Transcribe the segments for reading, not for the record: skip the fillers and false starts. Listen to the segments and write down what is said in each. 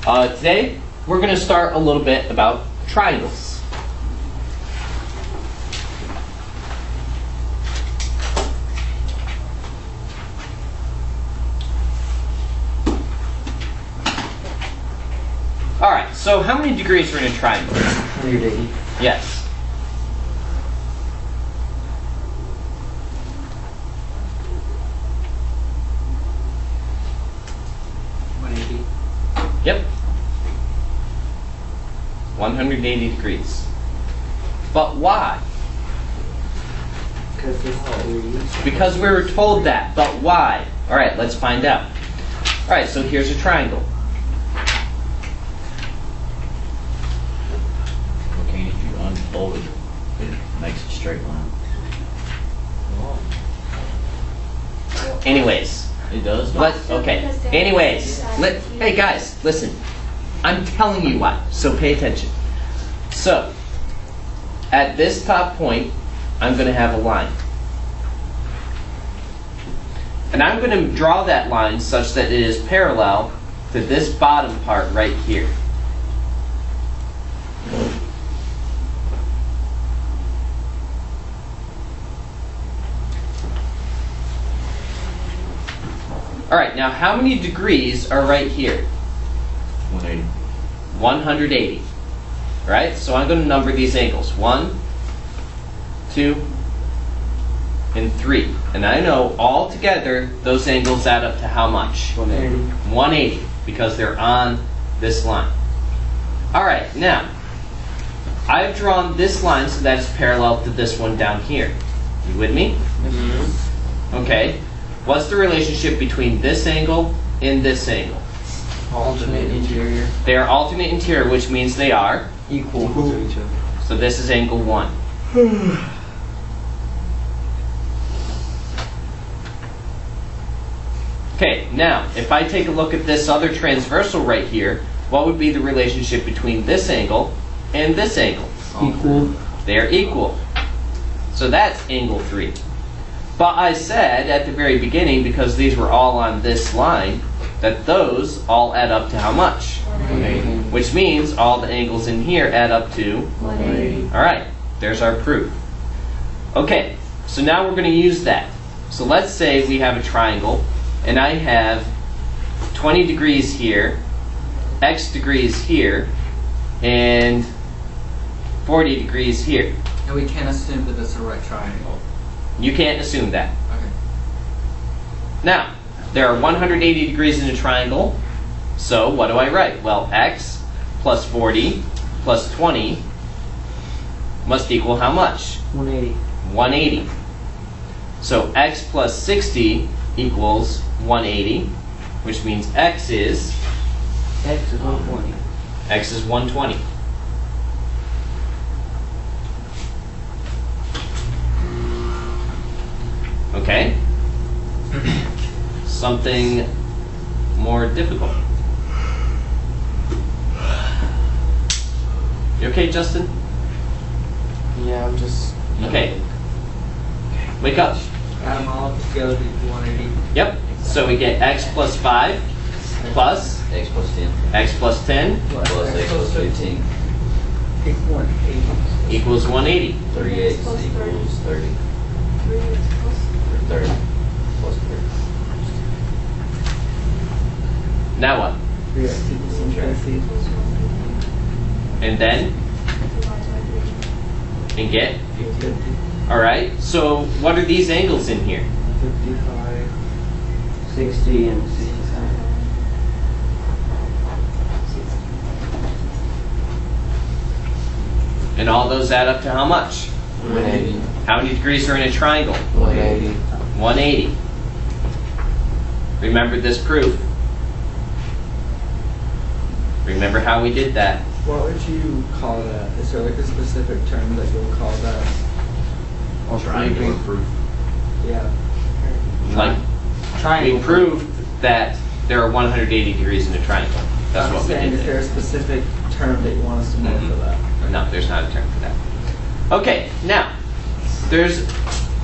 Today, we're going to start a little bit about triangles. Alright, so how many degrees are in a triangle? 180. Yes. Yep. 180 degrees. But why? Because it's degrees. Because we were told that. But why? Alright, let's find out. Alright, so here's a triangle. Okay, if you unfold it, it makes a straight line. Anyways. It does? Hey guys, listen. I'm telling you why, so pay attention. So, at this top point, I'm going to have a line. And I'm going to draw that line such that it is parallel to this bottom part right here. Alright, now how many degrees are right here? 180. 180. Right? So I'm going to number these angles. 1, 2, and 3. And I know all together those angles add up to how much? 180. 180, because they're on this line. Alright, now, I've drawn this line so that it's parallel to this one down here. You with me? Okay. What's the relationship between this angle and this angle? Alternate interior. They are alternate interior, which means they are. Equal to each other. So this is angle 1. Okay, now, if I take a look at this other transversal right here, what would be the relationship between this angle and this angle? Equal. They are equal. So that's angle 3. But I said at the very beginning, because these were all on this line, that those all add up to how much? 180. Which means all the angles in here add up to 180. Alright, there's our proof. Okay, so now we're going to use that. So let's say we have a triangle, and I have 20 degrees here, x degrees here, and 40 degrees here. And we can't assume that it's a right triangle. You can't assume that. Okay. Now, there are 180 degrees in a triangle, so what do I write? Well, x plus 40 plus 20 must equal how much? 180. 180. So x plus 60 equals 180, which means x is? X is 120. X is 120. Okay? Something more difficult. You okay, Justin? Yeah, I'm just. Okay. Wake up. Add them all up together to equal 180. Yep. So we get x plus 5 plus X plus 10 x plus 10 plus X plus 15. Equal 180. equals 180. 3x equals 30. 30 plus 30. Now what? 3x equals 150. And then? And get? 50. Alright. So what are these angles in here? 55. 60 and 65. And all those add up to how much? 180. How many degrees are in a triangle? 180. 180. Remember this proof. Remember how we did that. What would you call that? Is there like a specific term that you'll call that? Triangular proof. Yeah. Like, Triangle. we proved that there are 180 degrees in a triangle. That's I'm what we saying, did is there there. a specific term that you want us to know for that? No, there's not a term for that. Okay, now,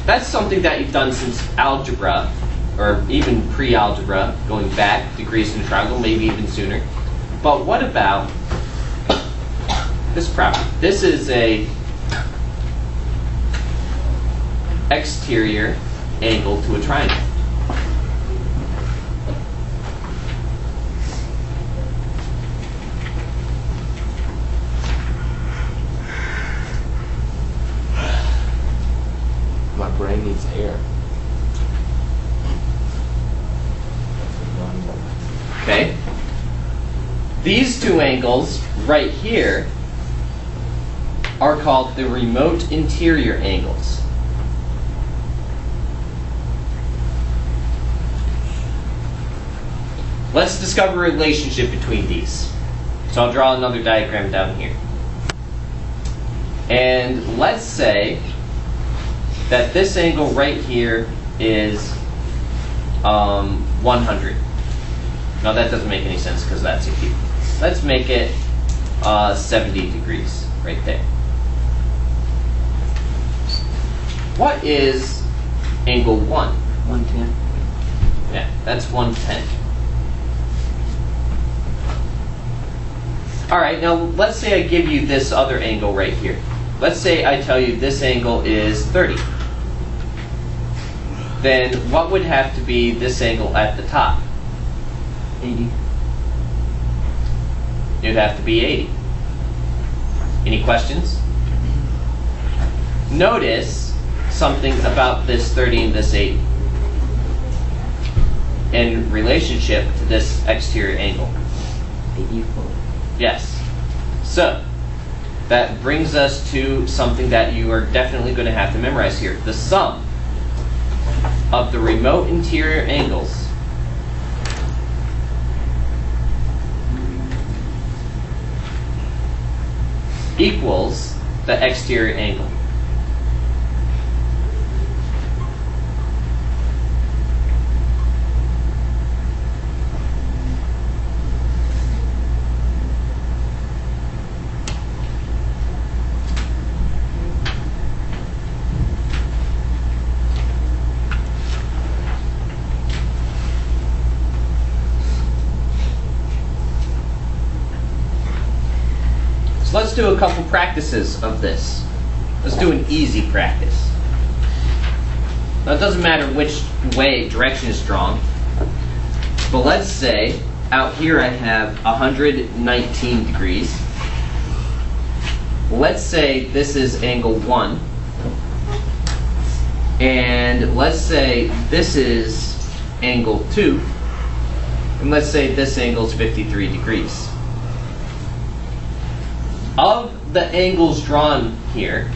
that's something that you've done since algebra, or even pre-algebra, going back, degrees in a triangle, maybe even sooner. But what about this property? This is a exterior angle to a triangle. My brain needs air. Okay? These two angles right here are called the remote interior angles. Let's discover a relationship between these. So I'll draw another diagram down here. And let's say that this angle right here is 100. Now that doesn't make any sense because that's a cube. Let's make it 70 degrees right there. What is angle 1? 110. Yeah, that's 110. All right, now let's say I give you this other angle right here. Let's say I tell you this angle is 30. Then what would have to be this angle at the top? 80. It'd have to be 80. Any questions? Notice something about this 30 and this 80 in relationship to this exterior angle. 84. Yes. So that brings us to something that you are definitely going to have to memorize here. The sum of the remote interior angles equals the exterior angle. So let's do a couple practices of this. Let's do an easy practice. Now it doesn't matter which way direction is drawn, but let's say out here I have 119 degrees. Let's say this is angle 1, and let's say this is angle 2, and let's say this angle is 53 degrees. Of the angles drawn here,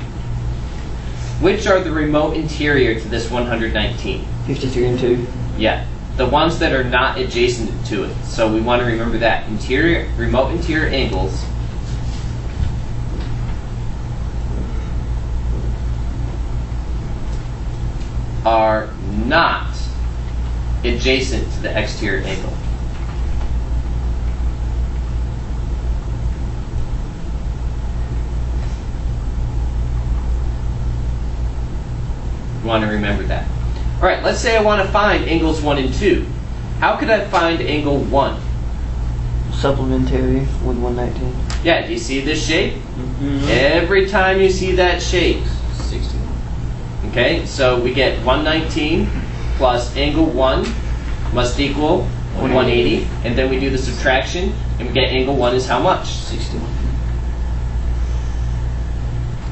which are the remote interior to this 119? 53 and 2. Yeah, the ones that are not adjacent to it. So we want to remember that. Remote interior angles are not adjacent to the exterior angle. You want to remember that. All right, let's say I want to find angles 1 and 2. How could I find angle 1? Supplementary with 119. Yeah, do you see this shape? Every time you see that shape. 61. Okay, so we get 119 plus angle 1 must equal 180. And then we do the subtraction, and we get angle 1 is how much? 61.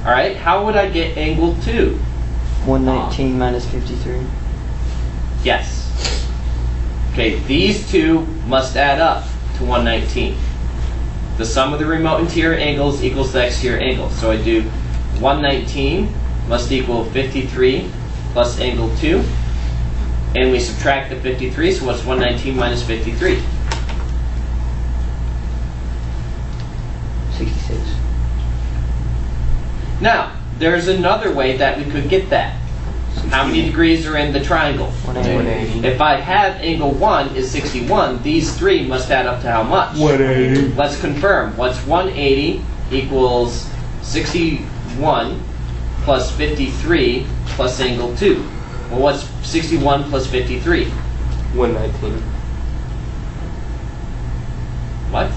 All right, how would I get angle 2? 119 minus 53. Yes. Okay, these two must add up to 119. The sum of the remote interior angles equals the exterior angle. So I do 119 must equal 53 plus angle 2. And we subtract the 53, so what's 119 minus 53? 66. Now, there's another way that we could get that. How many degrees are in the triangle? 180. If I have angle 1 is 61, these three must add up to how much? 180. Let's confirm. What's 180 equals 61 plus 53 plus angle 2? Well, what's 61 plus 53? 119. What?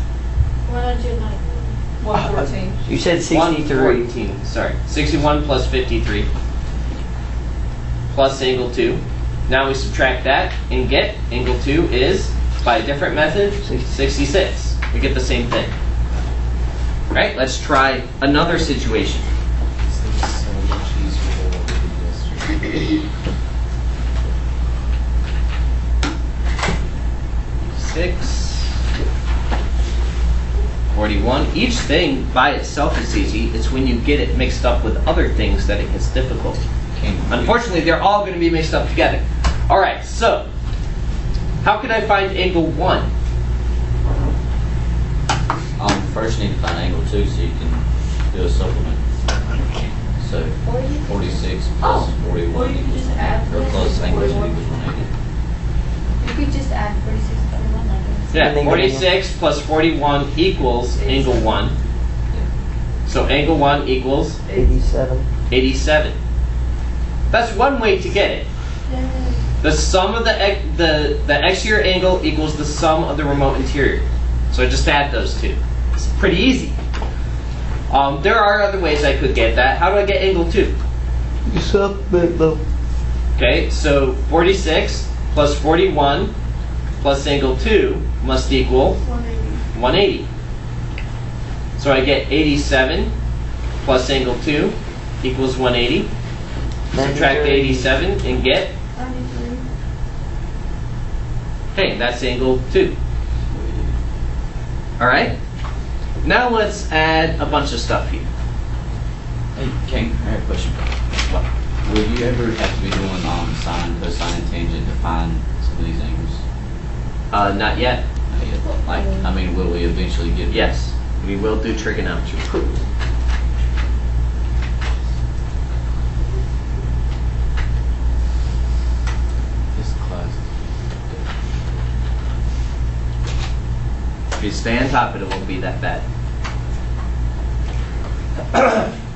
114. You said 63. 114, sorry. 61 plus 53 plus angle 2. Now we subtract that and get angle 2 is, by a different method, 66. We get the same thing. Right, let's try another situation. Six, 41. Each thing by itself is easy. It's when you get it mixed up with other things that it gets difficult. Unfortunately, they're all going to be mixed up together. All right, so how can I find angle 1? First you need to find angle 2 so you can do a supplement. So 46 plus 41 Or you could just add or plus angle 2 41. equals 180. You could just add 46 to 41 like this. Yeah, And then 46 plus 41 equals angle 1. So angle 1 equals 87. 87. That's one way to get it. The sum of the exterior angle equals the sum of the remote interior. So I just add those two. It's pretty easy. There are other ways I could get that. How do I get angle 2? You supplement them. Okay, so 46 plus 41 plus angle 2 must equal 180. So I get 87 plus angle 2 equals 180. Subtract the 87 and get, okay, that's angle 2. Alright? Now let's add a bunch of stuff here. Hey, King, I have a question. Will you ever have to be doing sine, cosine, and tangent to find some of these angles? Not yet. Not yet. Like, I mean, will we eventually get there? Yes, we will do trigonometry. This class. If you stay on top of it, it won't be that bad.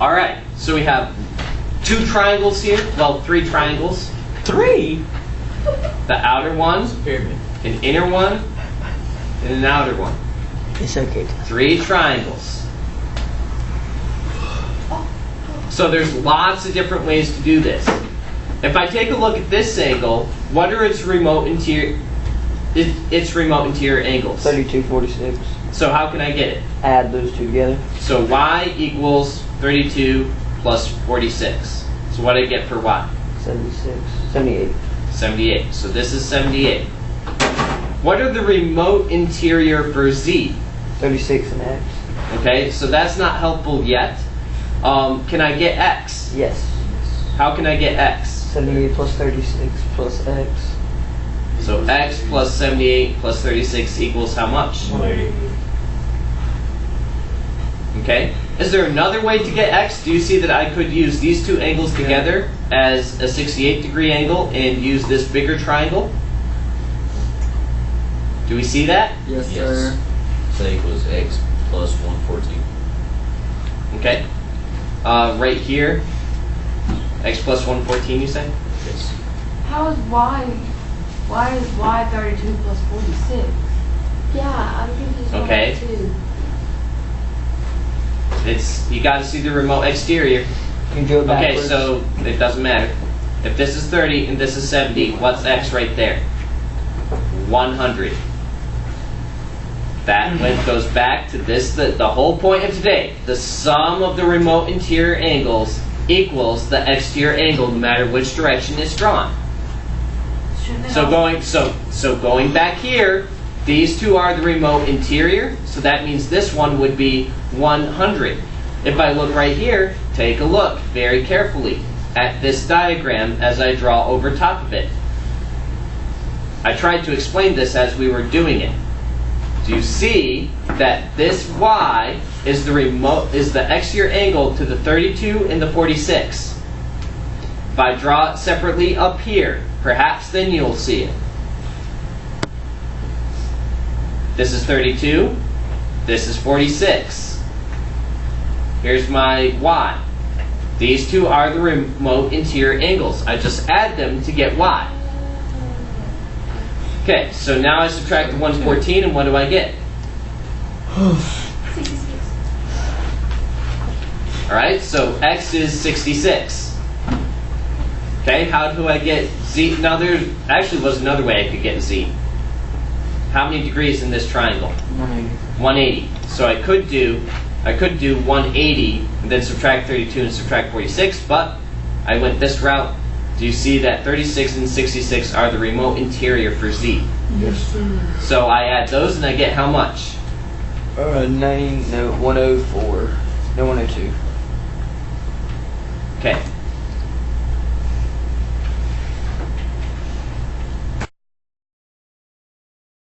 Alright, so we have 2 triangles here. Well, 3 triangles. 3? The outer one, It's a pyramid. an inner one, and an outer one. It's okay. 3 triangles. So there's lots of different ways to do this. If I take a look at this angle, what are its remote interior angles? 32, 46. So how can I get it? Add those two together. So y equals 32 plus 46. So what do I get for y? 76. 78. 78. So this is 78. What are the remote interior for z? 36 and X. Okay, so that's not helpful yet. Can I get x? Yes. How can I get x? 78 plus 36 plus X. So x plus 78 plus 36 equals how much? 180. Okay. Is there another way to get x? Do you see that I could use these 2 angles together as a 68-degree angle and use this bigger triangle? Do we see that? Yes, Yes. sir. So equals x plus 114. Okay. Right here, x plus 114, you say? Yes. How is y? Why is y 32 plus 46? Yeah, I'm confused about Okay. that too. You got to see the remote exterior. You can do it Okay, backwards. so it doesn't matter. If this is 30 and this is 70, what's x right there? 100. That goes back to this, the whole point of today. The sum of the remote interior angles equals the exterior angle no matter which direction it's drawn. Shouldn't it So also- going back here, these 2 are the remote interior, so that means this one would be 100. If I look right here, take a look very carefully at this diagram as I draw over top of it. I tried to explain this as we were doing it. Do you see that this y is the exterior angle to the 32 and the 46? If I draw it separately up here, perhaps then you'll see it. This is 32. This is 46. Here's my y. These 2 are the remote interior angles. I just add them to get y. Okay, so now I subtract the 114, and what do I get? 66. Alright, so x is 66. Okay, how do I get z? Now there actually was another way I could get z. How many degrees in this triangle? 180. 180. So I could do 180 and then subtract 32 and subtract 46, but I went this route. Do you see that 36 and 66 are the remote interior for z? Yes. So I add those and I get how much? 104. No, 102. Okay.